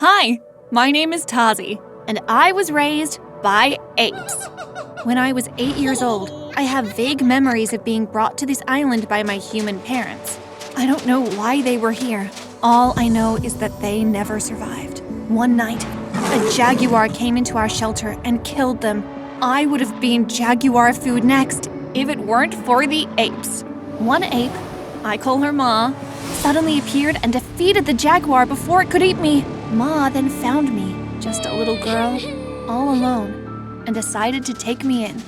Hi, my name is Tazi, and I was raised by apes. When I was 8 years old, I have vague memories of being brought to this island by my human parents. I don't know why they were here. All I know is that they never survived. One night, a jaguar came into our shelter and killed them. I would have been jaguar food next if it weren't for the apes. One ape, I call her Ma, suddenly appeared and defeated the jaguar before it could eat me. Ma then found me, just a little girl, all alone, and decided to take me in.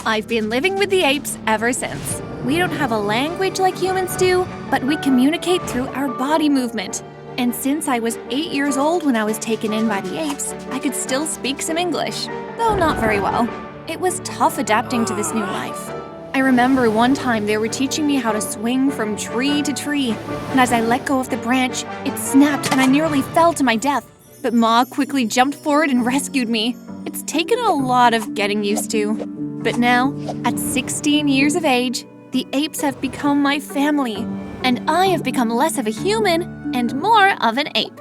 I've been living with the apes ever since. We don't have a language like humans do, but we communicate through our body movement. And since I was 8 years old when I was taken in by the apes, I could still speak some English, though not very well. It was tough adapting to this new life. I remember one time they were teaching me how to swing from tree to tree, and as I let go of the branch, it snapped and I nearly fell to my death. But Ma quickly jumped forward and rescued me. It's taken a lot of getting used to. But now, at 16 years of age, the apes have become my family, and I have become less of a human and more of an ape.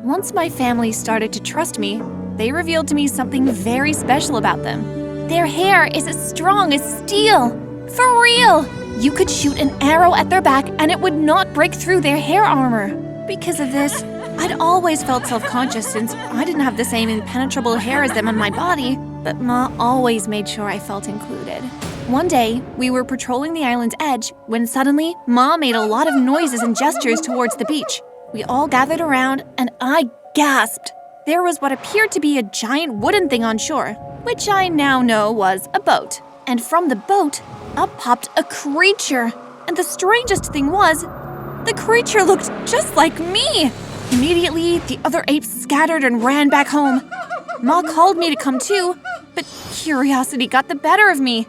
Once my family started to trust me, they revealed to me something very special about them. Their hair is as strong as steel. For real! You could shoot an arrow at their back and it would not break through their hair armor. Because of this, I'd always felt self-conscious since I didn't have the same impenetrable hair as them on my body, but Ma always made sure I felt included. One day, we were patrolling the island's edge when suddenly Ma made a lot of noises and gestures towards the beach. We all gathered around and I gasped. There was what appeared to be a giant wooden thing on shore, which I now know was a boat. And from the boat, up popped a creature. And the strangest thing was, the creature looked just like me. Immediately, the other apes scattered and ran back home. Ma called me to come too, but curiosity got the better of me.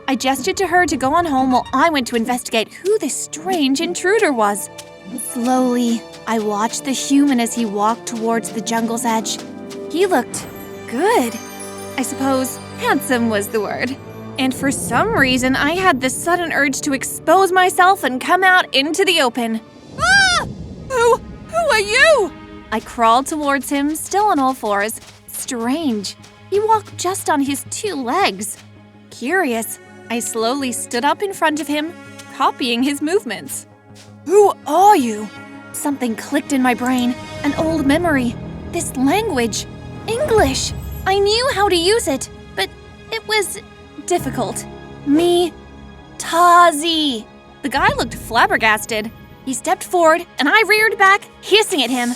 I gestured to her to go on home while I went to investigate who this strange intruder was. Slowly, I watched the human as he walked towards the jungle's edge. He looked good. I suppose handsome was the word. And for some reason, I had this sudden urge to expose myself and come out into the open. Ah! Who are you? I crawled towards him, still on all fours. Strange. He walked just on his 2 legs. Curious, I slowly stood up in front of him, copying his movements. Who are you? Something clicked in my brain, an old memory. This language, English. I knew how to use it, but it was difficult. Me, Tazi. The guy looked flabbergasted. He stepped forward, and I reared back, hissing at him.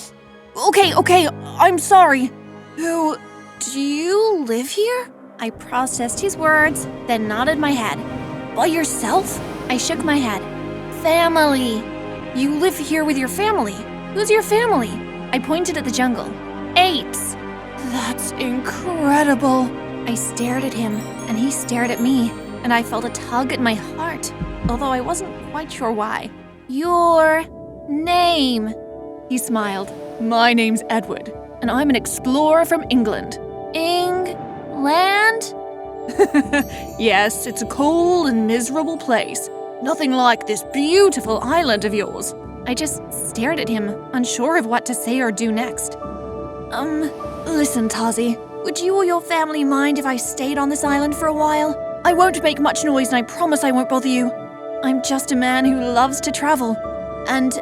Okay, I'm sorry. Do you live here? I processed his words, then nodded my head. By yourself? I shook my head. Family. You live here with your family. Who's your family? I pointed at the jungle. Apes. That's incredible. I stared at him, and he stared at me, and I felt a tug at my heart, although I wasn't quite sure why. Your name? He smiled. My name's Edward, and I'm an explorer from England. England? Yes, it's a cold and miserable place. Nothing like this beautiful island of yours. I just stared at him, unsure of what to say or do next. Listen, Tazi. Would you or your family mind if I stayed on this island for a while? I won't make much noise and I promise I won't bother you. I'm just a man who loves to travel, and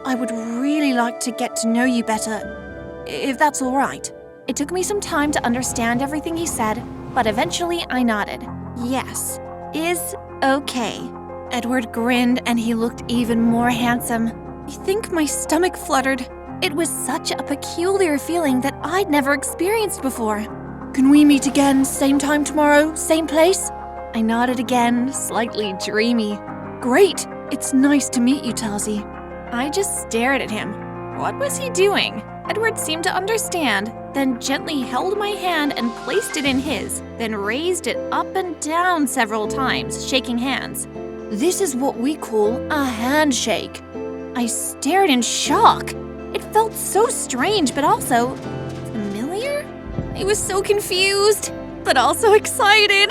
I would really like to get to know you better, if that's all right. It took me some time to understand everything he said, but eventually I nodded. Yes, is okay. Edward grinned and he looked even more handsome. I think my stomach fluttered. It was such a peculiar feeling that I'd never experienced before. Can we meet again, same time tomorrow, same place? I nodded again, slightly dreamy. Great! It's nice to meet you, Tazi. I just stared at him. What was he doing? Edward seemed to understand, then gently held my hand and placed it in his, then raised it up and down several times, shaking hands. This is what we call a handshake. I stared in shock. It felt so strange, but also familiar? I was so confused, but also excited.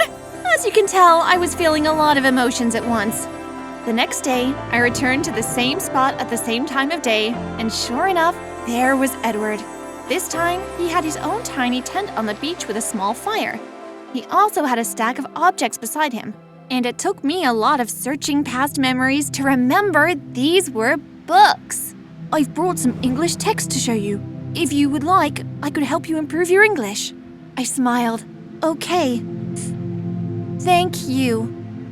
As you can tell, I was feeling a lot of emotions at once. The next day, I returned to the same spot at the same time of day, and sure enough, there was Edward. This time, he had his own tiny tent on the beach with a small fire. He also had a stack of objects beside him. And it took me a lot of searching past memories to remember these were books. I've brought some English text to show you. If you would like, I could help you improve your English. I smiled. Okay. Thank you.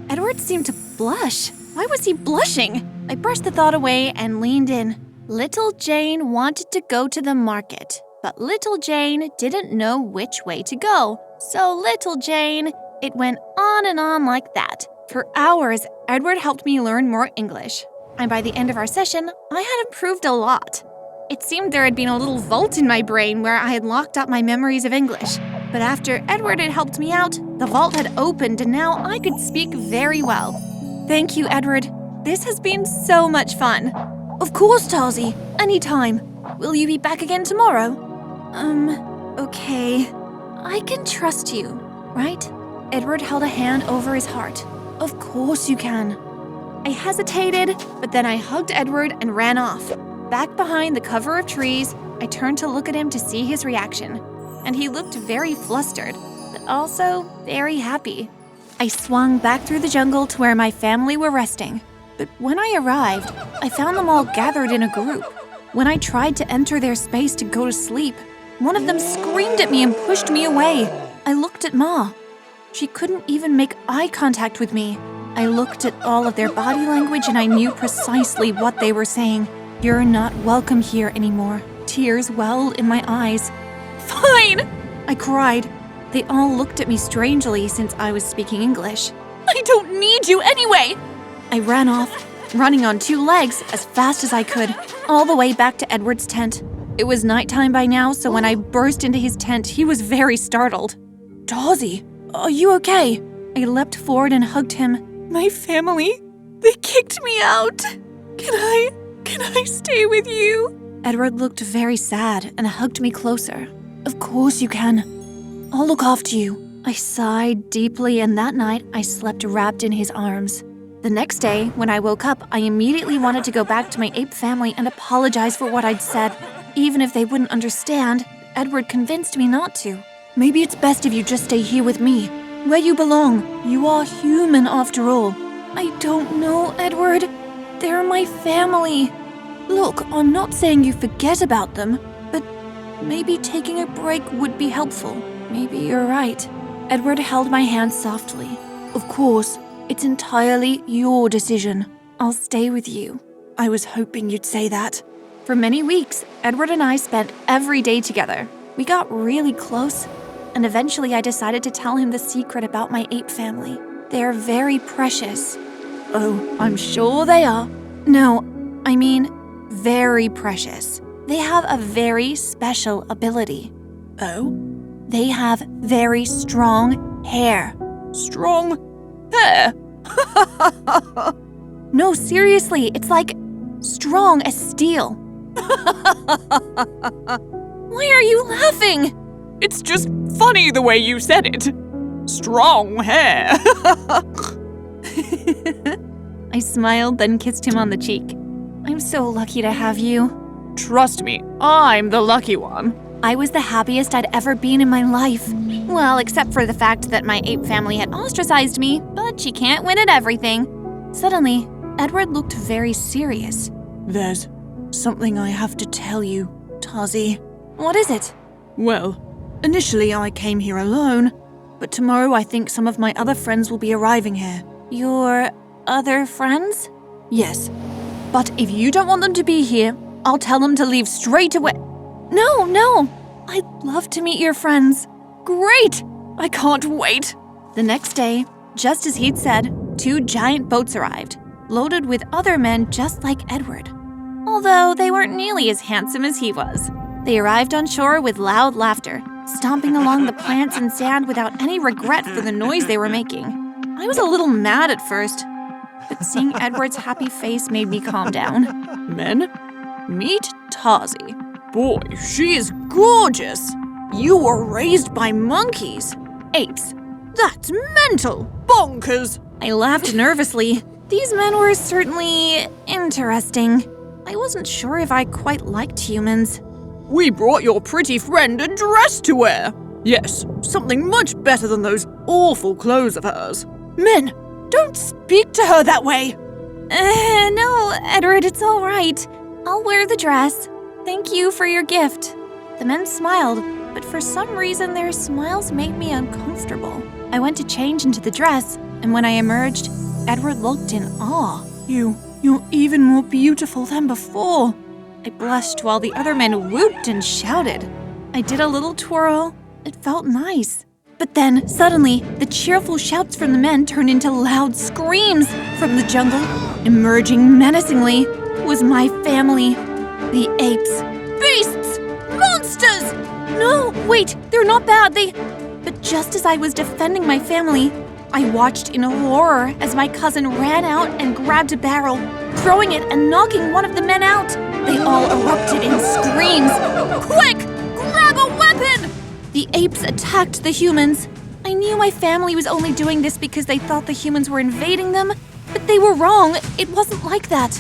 Edward seemed to blush. Why was he blushing? I brushed the thought away and leaned in. Little Jane wanted to go to the market, but Little Jane didn't know which way to go. So Little Jane, it went on and on like that. For hours, Edward helped me learn more English. And by the end of our session, I had improved a lot. It seemed there had been a little vault in my brain where I had locked up my memories of English. But after Edward had helped me out, the vault had opened and now I could speak very well. Thank you, Edward. This has been so much fun. Of course, Tarzy. Anytime. Will you be back again tomorrow? Okay. I can trust you, right? Edward held a hand over his heart. Of course you can. I hesitated, but then I hugged Edward and ran off. Back behind the cover of trees, I turned to look at him to see his reaction. And he looked very flustered, but also very happy. I swung back through the jungle to where my family were resting. But when I arrived, I found them all gathered in a group. When I tried to enter their space to go to sleep, one of them screamed at me and pushed me away. I looked at Ma. She couldn't even make eye contact with me. I looked at all of their body language and I knew precisely what they were saying. You're not welcome here anymore. Tears welled in my eyes. Fine! I cried. They all looked at me strangely since I was speaking English. I don't need you anyway! I ran off, running on two legs as fast as I could, all the way back to Edward's tent. It was nighttime by now, so when I burst into his tent, he was very startled. Tarzy, are you okay? I leapt forward and hugged him. My family, they kicked me out. Can I stay with you? Edward looked very sad and hugged me closer. Of course you can. I'll look after you. I sighed deeply and that night I slept wrapped in his arms. The next day, when I woke up, I immediately wanted to go back to my ape family and apologize for what I'd said. Even if they wouldn't understand, Edward convinced me not to. Maybe it's best if you just stay here with me, where you belong. You are human after all. I don't know, Edward. They're my family. Look, I'm not saying you forget about them, but maybe taking a break would be helpful. Maybe you're right. Edward held my hand softly. Of course, it's entirely your decision. I'll stay with you. I was hoping you'd say that. For many weeks, Edward and I spent every day together. We got really close, and eventually I decided to tell him the secret about my ape family. They are very precious. Oh, I'm sure they are. No, I mean very precious. They have a very special ability. Oh? They have very strong hair. Strong hair? No, seriously, it's like strong as steel. Why are you laughing? It's just funny the way you said it. Strong hair. I smiled, then kissed him on the cheek. I'm so lucky to have you. Trust me, I'm the lucky one. I was the happiest I'd ever been in my life. Well, except for the fact that my ape family had ostracized me, but you can't win at everything. Suddenly, Edward looked very serious. There's something I have to tell you, Tarzy. What is it? Well, initially I came here alone, but tomorrow I think some of my other friends will be arriving here. Your other friends? Yes. But if you don't want them to be here, I'll tell them to leave straight away. No. I'd love to meet your friends. Great! I can't wait. The next day, just as he'd said, 2 giant boats arrived, loaded with other men just like Edward. Although they weren't nearly as handsome as he was. They arrived on shore with loud laughter, stomping along the plants and sand without any regret for the noise they were making. I was a little mad at first, but seeing Edward's happy face made me calm down. Men, meet Tarzy. Boy, she is gorgeous. You were raised by monkeys. Apes. That's mental. Bonkers. I laughed nervously. These men were certainly interesting. I wasn't sure if I quite liked humans. We brought your pretty friend a dress to wear. Yes, something much better than those awful clothes of hers. Men, don't speak to her that way. No, Edward, it's all right. I'll wear the dress. Thank you for your gift. The men smiled, but for some reason their smiles made me uncomfortable. I went to change into the dress, and when I emerged, Edward looked in awe. You're even more beautiful than before. I blushed while the other men whooped and shouted. I did a little twirl. It felt nice. But then, suddenly, the cheerful shouts from the men turned into loud screams from the jungle. Emerging menacingly was my family, the apes. Beasts! Monsters! No, wait, they're not bad, But just as I was defending my family, I watched in horror as my cousin ran out and grabbed a barrel, throwing it and knocking one of the men out. They all erupted in screams. Quick! Grab a weapon! The apes attacked the humans. I knew my family was only doing this because they thought the humans were invading them, but they were wrong. It wasn't like that.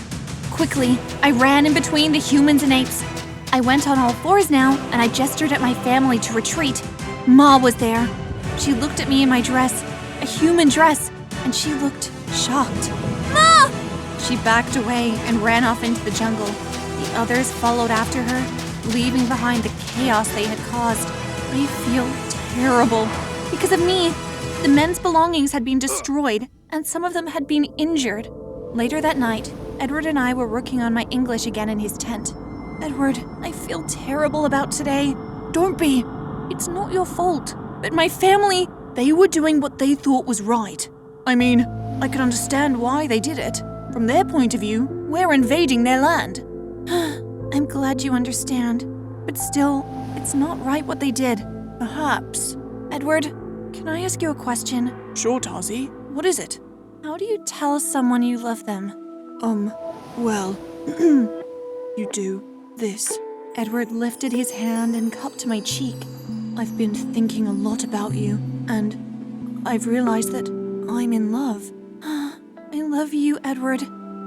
Quickly, I ran in between the humans and apes. I went on all fours now, and I gestured at my family to retreat. Ma was there. She looked at me in my dress, a human dress, and she looked shocked. Ma! She backed away and ran off into the jungle. The others followed after her, leaving behind the chaos they had caused. I feel terrible. Because of me, the men's belongings had been destroyed, and some of them had been injured. Later that night, Edward and I were working on my English again in his tent. Edward, I feel terrible about today. Don't be. It's not your fault. But my family, they were doing what they thought was right. I mean, I can understand why they did it. From their point of view, we're invading their land. I'm glad you understand. But still, it's not right what they did. Perhaps. Edward, can I ask you a question? Sure, Tarzy. What is it? How do you tell someone you love them? Well, you do this. Edward lifted his hand and cupped my cheek. I've been thinking a lot about you, and I've realized that I'm in love. I love you, Edward.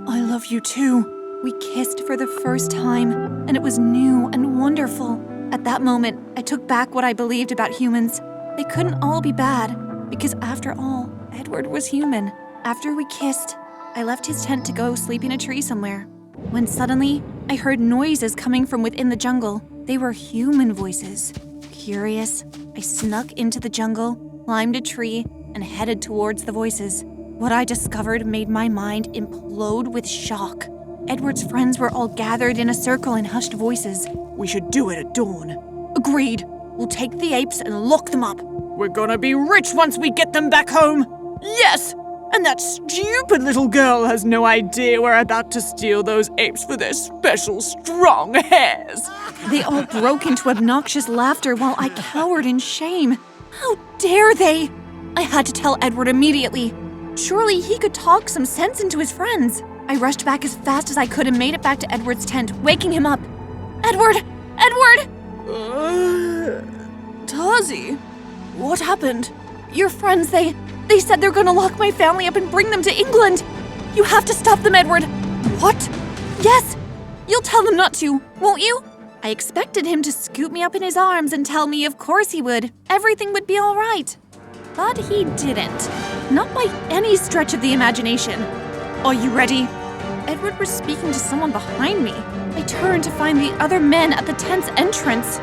I love you too. We kissed for the first time, and it was new and wonderful. At that moment, I took back what I believed about humans. They couldn't all be bad, because after all, Edward was human. After we kissed, I left his tent to go sleep in a tree somewhere. When suddenly, I heard noises coming from within the jungle. They were human voices. Curious, I snuck into the jungle, climbed a tree, and headed towards the voices. What I discovered made my mind implode with shock. Edward's friends were all gathered in a circle in hushed voices. We should do it at dawn. Agreed. We'll take the apes and lock them up. We're gonna be rich once we get them back home. Yes! And that stupid little girl has no idea we're about to steal those apes for their special strong hairs. They all broke into obnoxious laughter while I cowered in shame. How dare they? I had to tell Edward immediately. Surely he could talk some sense into his friends. I rushed back as fast as I could and made it back to Edward's tent, waking him up. Edward! Edward! Tarzy, what happened? Your friends, they said they're gonna lock my family up and bring them to England. You have to stop them, Edward. What? Yes! You'll tell them not to, won't you? I expected him to scoop me up in his arms and tell me of course he would. Everything would be all right. But he didn't. Not by any stretch of the imagination. Are you ready? Edward was speaking to someone behind me. I turned to find the other men at the tent's entrance.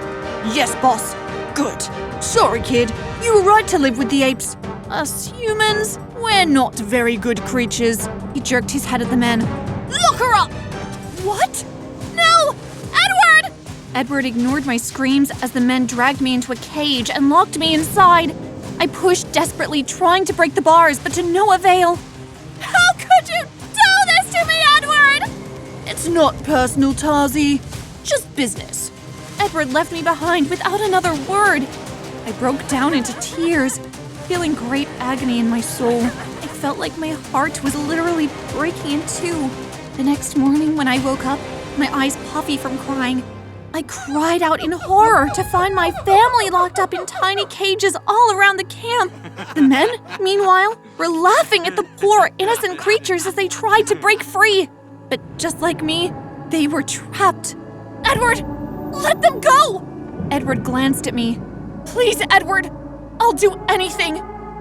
Yes, boss. Good. Sorry, kid. You were right to live with the apes. Us humans, we're not very good creatures. He jerked his head at the men. Lock her up! What? No! Edward! Edward ignored my screams as the men dragged me into a cage and locked me inside. I pushed desperately, trying to break the bars, but to no avail. How could you do this to me, Edward? It's not personal, Tarzy. Just business. Edward left me behind without another word. I broke down into tears, feeling great agony in my soul. I felt like my heart was literally breaking in two. The next morning when I woke up, my eyes puffy from crying, I cried out in horror to find my family locked up in tiny cages all around the camp. The men, meanwhile, were laughing at the poor, innocent creatures as they tried to break free. But just like me, they were trapped. Edward! Let them go! Edward glanced at me. Please, Edward, I'll do anything.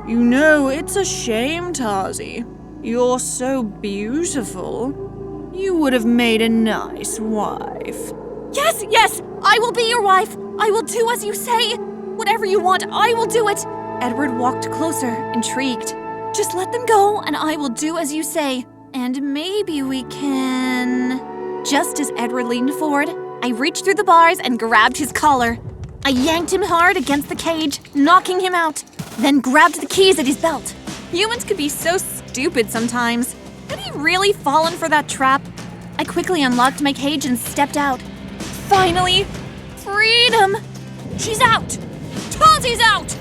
You know, it's a shame, Tarzy. You're so beautiful. You would have made a nice wife. Yes, I will be your wife. I will do as you say. Whatever you want, I will do it. Edward walked closer, intrigued. Just let them go, and I will do as you say. And maybe we can... Just as Edward leaned forward, I reached through the bars and grabbed his collar. I yanked him hard against the cage, knocking him out, then grabbed the keys at his belt. Humans could be so stupid sometimes. Had he really fallen for that trap? I quickly unlocked my cage and stepped out. Finally, freedom! She's out! Tazi's out!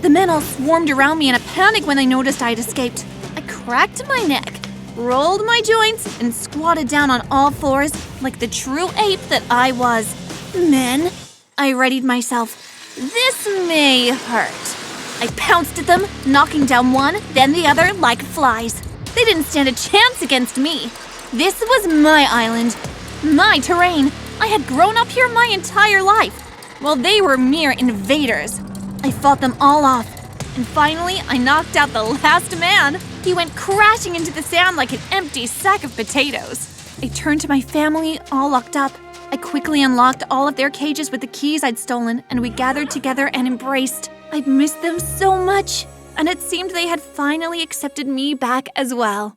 The men all swarmed around me in a panic when they noticed I had escaped. I cracked my neck, rolled my joints, and squatted down on all fours like the true ape that I was. Men, I readied myself. This may hurt. I pounced at them, knocking down one, then the other like flies. They didn't stand a chance against me. This was my island, my terrain. I had grown up here my entire life, while they were mere invaders. I fought them all off, and finally I knocked out the last man. He went crashing into the sand like an empty sack of potatoes. I turned to my family, all locked up. I quickly unlocked all of their cages with the keys I'd stolen, and we gathered together and embraced. I'd missed them so much, and it seemed they had finally accepted me back as well.